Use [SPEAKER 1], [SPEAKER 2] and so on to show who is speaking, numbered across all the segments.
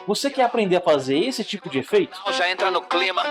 [SPEAKER 1] Você quer aprender a fazer esse tipo de efeito?
[SPEAKER 2] Já entra no clima.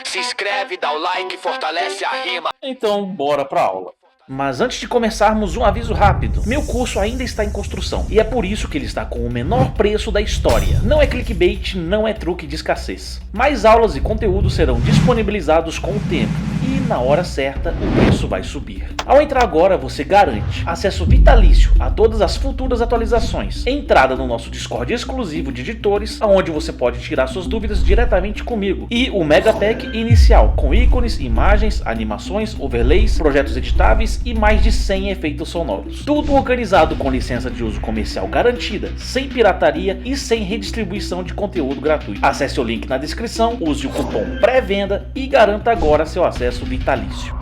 [SPEAKER 2] Se inscreve, dá o like, fortalece a rima.
[SPEAKER 1] Então, bora pra aula. Mas antes de começarmos, um aviso rápido. Meu curso ainda está em construção e é por isso que ele está com o menor preço da história. Não é clickbait, não é truque de escassez. Mais aulas e conteúdo serão disponibilizados com o tempo e na hora certa o preço vai subir. Ao entrar agora, você garante acesso vitalício a todas as futuras atualizações, entrada no nosso Discord exclusivo de editores, onde você pode tirar suas dúvidas diretamente comigo, e o Mega Pack inicial com ícones, imagens, animações, overlays, projetos editáveis e mais de 100 efeitos sonoros. Tudo organizado com licença de uso comercial garantida, sem pirataria e sem redistribuição de conteúdo gratuito. Acesse o link na descrição, use o cupom pré-venda e garanta agora seu acesso vitalício.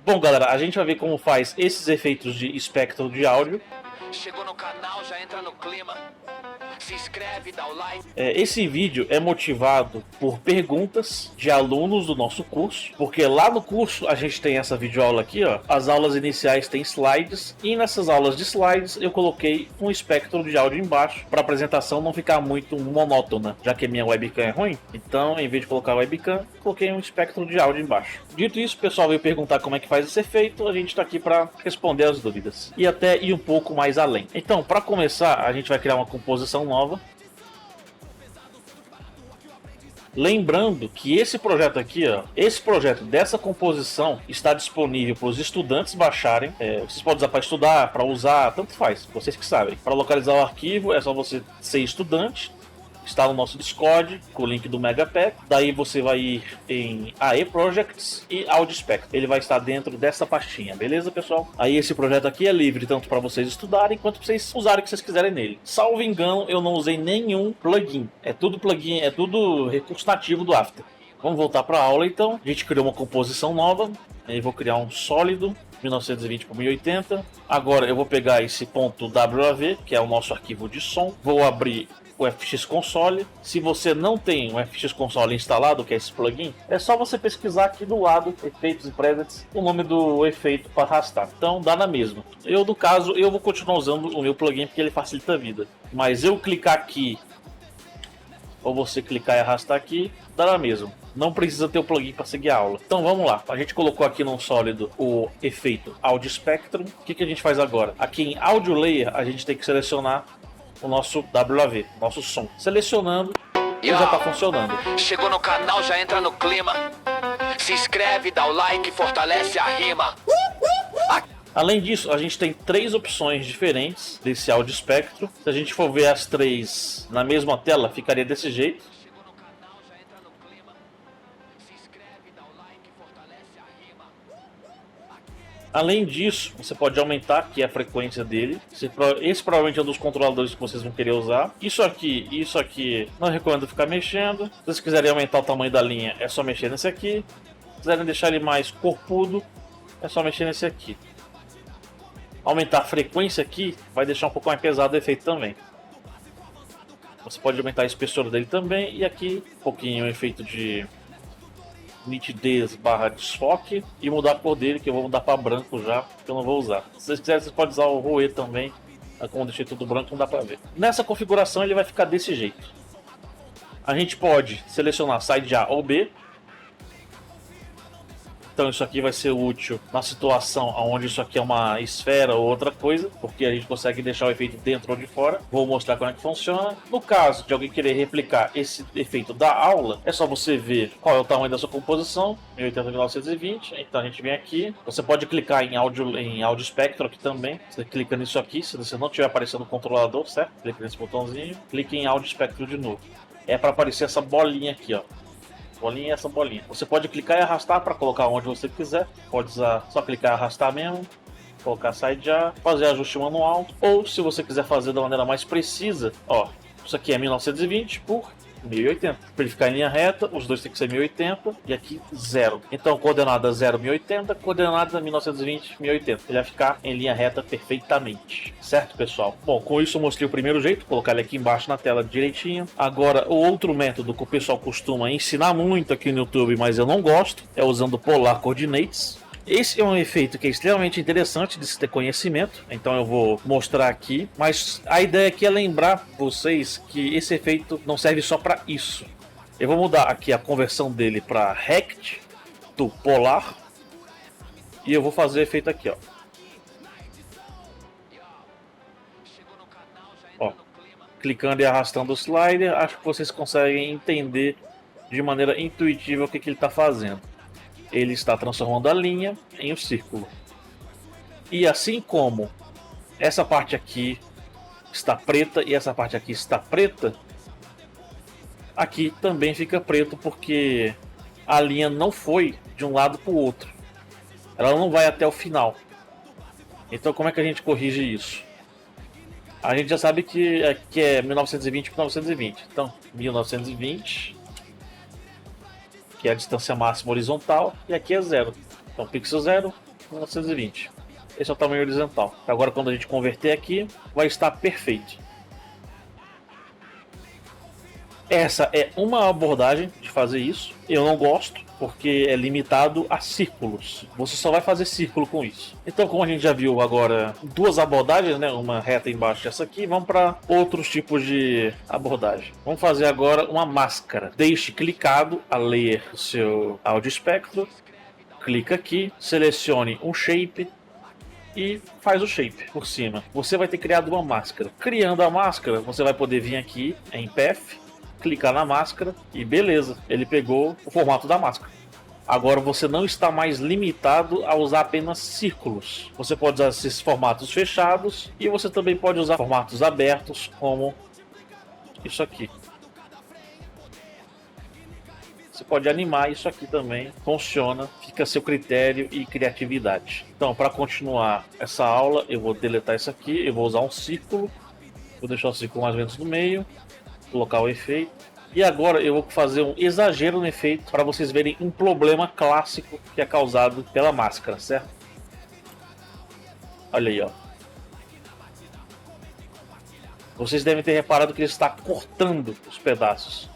[SPEAKER 1] Bom galera, a gente vai ver como faz esses efeitos de espectro de áudio.
[SPEAKER 2] Chegou no canal, já entra no clima. Se inscreve, dá o like.
[SPEAKER 1] Esse vídeo é motivado por perguntas de alunos do nosso curso, porque lá no curso a gente tem essa videoaula aqui, ó. As aulas iniciais têm slides, e nessas aulas de slides eu coloquei um espectro de áudio embaixo, para a apresentação não ficar muito monótona, já que minha webcam é ruim. Então, em vez de colocar a webcam, coloquei um espectro de áudio embaixo. Dito isso, o pessoal veio perguntar como é que faz esse efeito, a gente está aqui para responder as dúvidas, e até ir um pouco mais além. Então, para começar, a gente vai criar uma composição nova. Lembrando que esse projeto aqui, ó, esse projeto dessa composição está disponível para os estudantes baixarem. Vocês podem usar para estudar, para usar, tanto faz, vocês que sabem. Para localizar o arquivo é só você ser estudante, está no nosso Discord com o link do Mega Pack. Daí você vai ir em AE Projects e Audio Spectrum. Ele vai estar dentro dessa pastinha, beleza, pessoal? Aí esse projeto aqui é livre tanto para vocês estudarem quanto para vocês usarem o que vocês quiserem nele. Salvo engano, eu não usei nenhum plugin. É tudo plugin, é tudo recurso nativo do After. Vamos voltar para a aula então. A gente criou uma composição nova. Eu vou criar um sólido 1920 por 1080. Agora eu vou pegar esse ponto .wav, que é o nosso arquivo de som. Vou abrir o FX Console. Se você não tem o FX Console instalado, que é esse plugin, é só você pesquisar aqui do lado, efeitos e presets, o nome do efeito para arrastar. Então dá na mesma. Eu, no caso, eu vou continuar usando o meu plugin porque ele facilita a vida. Mas eu clicar aqui, ou você clicar e arrastar aqui, dá na mesma. Não precisa ter o plugin para seguir a aula. Então vamos lá. A gente colocou aqui no sólido o efeito Audio Spectrum. O que a gente faz agora? Aqui em Audio Layer a gente tem que selecionar o nosso WAV, nosso som. Selecionando, e já está funcionando.
[SPEAKER 2] Chegou no canal, já entra no clima. Se inscreve, dá o like, fortalece a rima.
[SPEAKER 1] Além disso, a gente tem 3 opções diferentes desse áudio espectro. Se a gente for ver as 3 na mesma tela, ficaria desse jeito. Além disso, você pode aumentar aqui a frequência dele. Esse provavelmente é um dos controladores que vocês vão querer usar. Isso aqui, não recomendo ficar mexendo. Se vocês quiserem aumentar o tamanho da linha, é só mexer nesse aqui. Se quiserem deixar ele mais corpudo, é só mexer nesse aqui. Aumentar a frequência aqui vai deixar um pouco mais pesado o efeito também. Você pode aumentar a espessura dele também. E aqui, um pouquinho o efeito de nitidez / desfoque, e mudar a cor dele, que eu vou mudar para branco já, que eu não vou usar. Se vocês quiserem, vocês podem usar o Roe também. Como eu deixei tudo branco, não dá para ver. Nessa configuração ele vai ficar desse jeito. A gente pode selecionar side A ou B. Então isso aqui vai ser útil na situação onde isso aqui é uma esfera ou outra coisa, porque a gente consegue deixar o efeito dentro ou de fora. Vou mostrar como é que funciona. No caso de alguém querer replicar esse efeito da aula, é só você ver qual é o tamanho da sua composição, 1080 1920. Então a gente vem aqui, você pode clicar em áudio Spectrum aqui também. Você clica nisso aqui, se você não estiver aparecendo o controlador, certo? Clica nesse botãozinho, clica em áudio Spectrum de novo. É para aparecer essa bolinha aqui, ó. Bolinha e essa bolinha. Você pode clicar e arrastar para colocar onde você quiser. Pode usar só clicar e arrastar mesmo. Colocar side A, fazer ajuste manual. Ou se você quiser fazer da maneira mais precisa, ó, isso aqui é 1920 por 1080. Para ele ficar em linha reta, os dois tem que ser 1080 e aqui 0. Então coordenada 0, 1080, coordenada 1920, 1080. Ele vai ficar em linha reta perfeitamente. Certo, pessoal? Bom, com isso eu mostrei o primeiro jeito, colocar ele aqui embaixo na tela direitinho. Agora, o outro método que o pessoal costuma ensinar muito aqui no YouTube, mas eu não gosto, é usando Polar Coordinates. Esse é um efeito que é extremamente interessante de se ter conhecimento, então eu vou mostrar aqui, mas a ideia aqui é lembrar vocês que esse efeito não serve só para isso. Eu vou mudar aqui a conversão dele para Rect to Polar e eu vou fazer o efeito aqui, ó. Ó, clicando e arrastando o slider, acho que vocês conseguem entender de maneira intuitiva o que ele está fazendo. Ele está transformando a linha em um círculo. E assim como essa parte aqui está preta e essa parte aqui está preta, aqui também fica preto porque a linha não foi de um lado para o outro. Ela não vai até o final. Então como é que a gente corrige isso? A gente já sabe que aqui é 1920 por 1920. Então 1920, que é a distância máxima horizontal, e aqui é 0. Então pixel 0, 1920. Esse é o tamanho horizontal. Agora quando a gente converter aqui, vai estar perfeito. Essa é uma abordagem de fazer isso. Eu não gosto, porque é limitado a círculos. Você só vai fazer círculo com isso. Então, como a gente já viu agora duas abordagens, né? Uma reta embaixo e essa aqui, vamos para outros tipos de abordagem. Vamos fazer agora uma máscara. Deixe clicado a ler o seu áudio espectro. Clica aqui, selecione um shape e faz o shape por cima. Você vai ter criado uma máscara. Criando a máscara, você vai poder vir aqui em Path, clicar na máscara e beleza, ele pegou o formato da máscara. Agora você não está mais limitado a usar apenas círculos. Você pode usar esses formatos fechados e você também pode usar formatos abertos, como isso aqui. Você pode animar isso aqui também, funciona, fica a seu critério e criatividade. Então, para continuar essa aula, eu vou deletar isso aqui, eu vou usar um círculo, vou deixar o círculo mais ou menos no meio, colocar o efeito. E agora eu vou fazer um exagero no efeito para vocês verem um problema clássico que é causado pela máscara, certo? Olha aí, ó. Vocês devem ter reparado que ele está cortando os pedaços.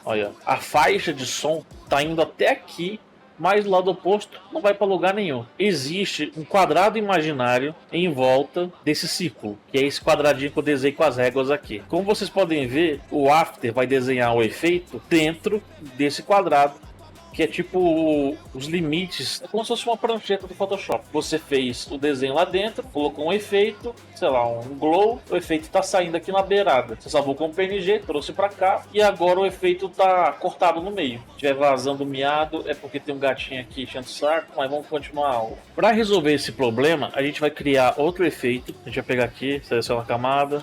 [SPEAKER 1] Olha, a faixa de som está indo até aqui, mas do lado oposto não vai para lugar nenhum. Existe um quadrado imaginário em volta desse círculo, que é esse quadradinho que eu desenhei com as réguas aqui. Como vocês podem ver, o After vai desenhar o efeito dentro desse quadrado, que é tipo os limites, é como se fosse uma prancheta do Photoshop. Você fez o desenho lá dentro, colocou um efeito, sei lá, um glow, o efeito está saindo aqui na beirada. Você salvou com o PNG, trouxe para cá e agora o efeito está cortado no meio. Se estiver vazando miado é porque tem um gatinho aqui enchendo o saco, mas vamos continuar a aula. Para resolver esse problema, a gente vai criar outro efeito. A gente vai pegar aqui, seleciona a camada,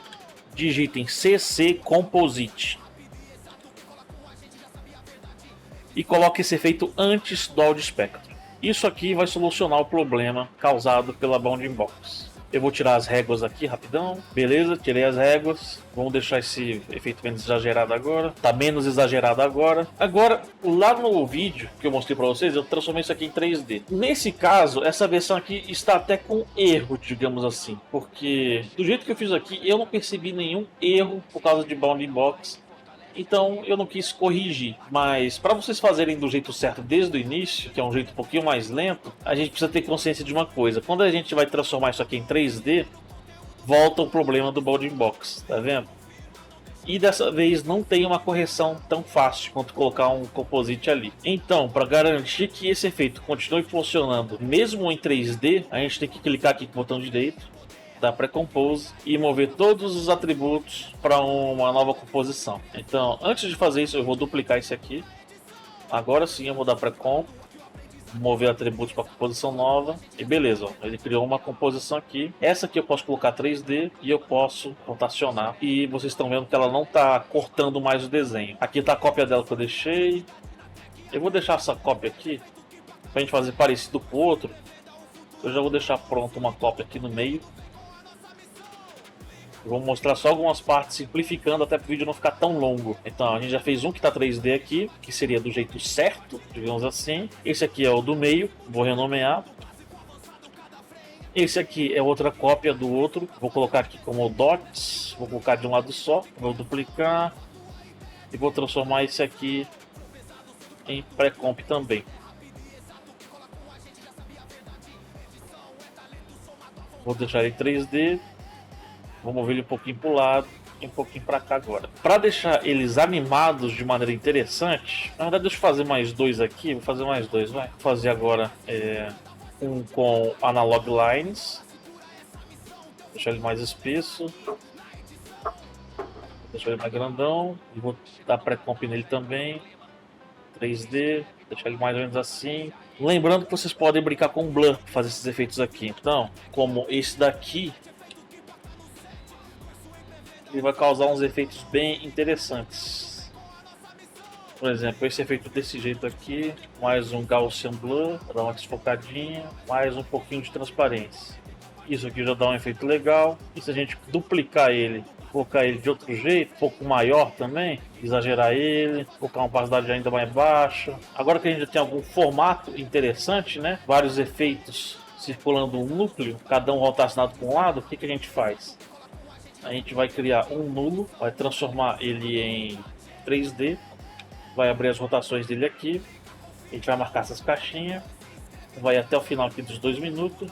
[SPEAKER 1] digitem CC Composite e coloque esse efeito antes do áudio espectro. Isso aqui vai solucionar o problema causado pela Bounding Box. Eu vou tirar as réguas aqui rapidão. Beleza, tirei as réguas. Vamos deixar esse efeito menos exagerado agora. Tá menos exagerado agora. Agora, lá no vídeo que eu mostrei para vocês, eu transformei isso aqui em 3D. Nesse caso, essa versão aqui está até com erro, digamos assim. Porque do jeito que eu fiz aqui, eu não percebi nenhum erro por causa de Bounding Box. Então eu não quis corrigir, mas para vocês fazerem do jeito certo desde o início, que é um jeito um pouquinho mais lento, a gente precisa ter consciência de uma coisa: quando a gente vai transformar isso aqui em 3D, volta o problema do Bounding Box, tá vendo? E dessa vez não tem uma correção tão fácil quanto colocar um composite ali. Então, para garantir que esse efeito continue funcionando mesmo em 3D, a gente tem que clicar aqui com o botão direito da Pre-Compose e mover todos os atributos para uma nova composição. Então, antes de fazer isso, eu vou duplicar esse aqui. Agora sim eu vou dar Pre-Comp, mover atributos para composição nova e beleza, ó, ele criou uma composição aqui. Essa aqui eu posso colocar 3D e eu posso rotacionar e vocês estão vendo que ela não está cortando mais o desenho. Aqui está a cópia dela que eu deixei. Eu vou deixar essa cópia aqui para a gente fazer parecido com o outro. Eu já vou deixar pronto uma cópia aqui no meio. Vou mostrar só algumas partes simplificando até para o vídeo não ficar tão longo. Então a gente já fez um que está 3D aqui, que seria do jeito certo, digamos assim. Esse aqui é o do meio, vou renomear. Esse aqui é outra cópia do outro, vou colocar aqui como dots, vou colocar de um lado só, vou duplicar e vou transformar esse aqui em pré-comp também. Vou deixar ele 3D. Vou mover ele um pouquinho para o lado e um pouquinho para cá agora. Para deixar eles animados de maneira interessante, na verdade deixa eu fazer mais dois aqui. Vou fazer mais dois, vai. Vou fazer agora um com analog lines. Deixar ele mais espesso. Deixar ele mais grandão. E vou dar pré-comp nele também. 3D. Deixar ele mais ou menos assim. Lembrando que vocês podem brincar com o blur para fazer esses efeitos aqui. Então, como esse daqui, ele vai causar uns efeitos bem interessantes. Por exemplo, esse efeito desse jeito aqui, mais um Gaussian Blur, para dar uma desfocadinha, mais um pouquinho de transparência. Isso aqui já dá um efeito legal. E se a gente duplicar ele, colocar ele de outro jeito, um pouco maior também, exagerar ele, colocar uma opacidade ainda mais baixa. Agora que a gente já tem algum formato interessante, né? Vários efeitos circulando um núcleo, cada um rotacionado para um lado, o que a gente faz? A gente vai criar um nulo, vai transformar ele em 3D, vai abrir as rotações dele aqui, a gente vai marcar essas caixinhas, vai até o final aqui dos 2 minutos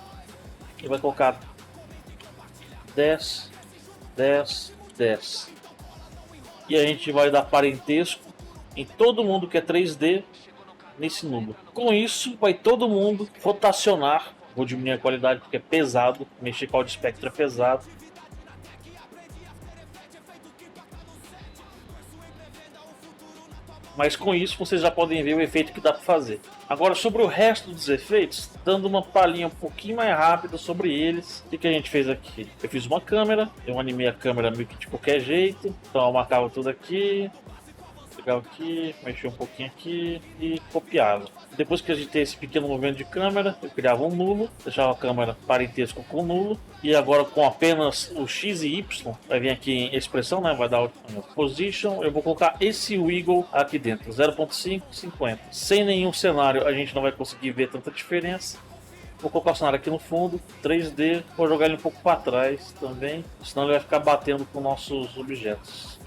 [SPEAKER 1] e vai colocar 10, 10, 10. E a gente vai dar parentesco em todo mundo que é 3D nesse nulo. Com isso, vai todo mundo rotacionar. Vou diminuir a qualidade porque é pesado, mexer com o audio espectro é pesado. Mas com isso vocês já podem ver o efeito que dá para fazer. Agora sobre o resto dos efeitos, dando uma palhinha um pouquinho mais rápida sobre eles. O que a gente fez aqui? Eu fiz uma câmera, eu animei a câmera meio que de qualquer jeito. Então eu marcava tudo aqui, pegava aqui, mexia um pouquinho aqui e copiava. Depois que a gente tem esse pequeno movimento de câmera, eu criava um nulo, deixava a câmera parentesco com o nulo. E agora com apenas o X e Y, vai vir aqui em expressão, né? Vai dar o position, eu vou colocar esse wiggle aqui dentro, 0.5, 50. Sem nenhum cenário a gente não vai conseguir ver tanta diferença. Vou colocar o cenário aqui no fundo, 3D, vou jogar ele um pouco para trás também, senão ele vai ficar batendo com nossos objetos.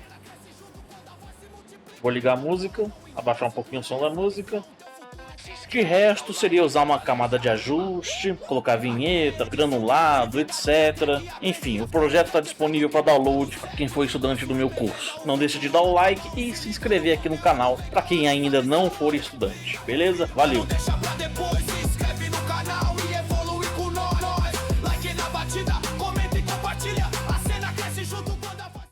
[SPEAKER 1] Vou ligar a música, abaixar um pouquinho o som da música. De resto, seria usar uma camada de ajuste, colocar vinheta, granulado, etc. Enfim, o projeto está disponível para download para quem for estudante do meu curso. Não deixe de dar o like e se inscrever aqui no canal para quem ainda não for estudante. Beleza? Valeu!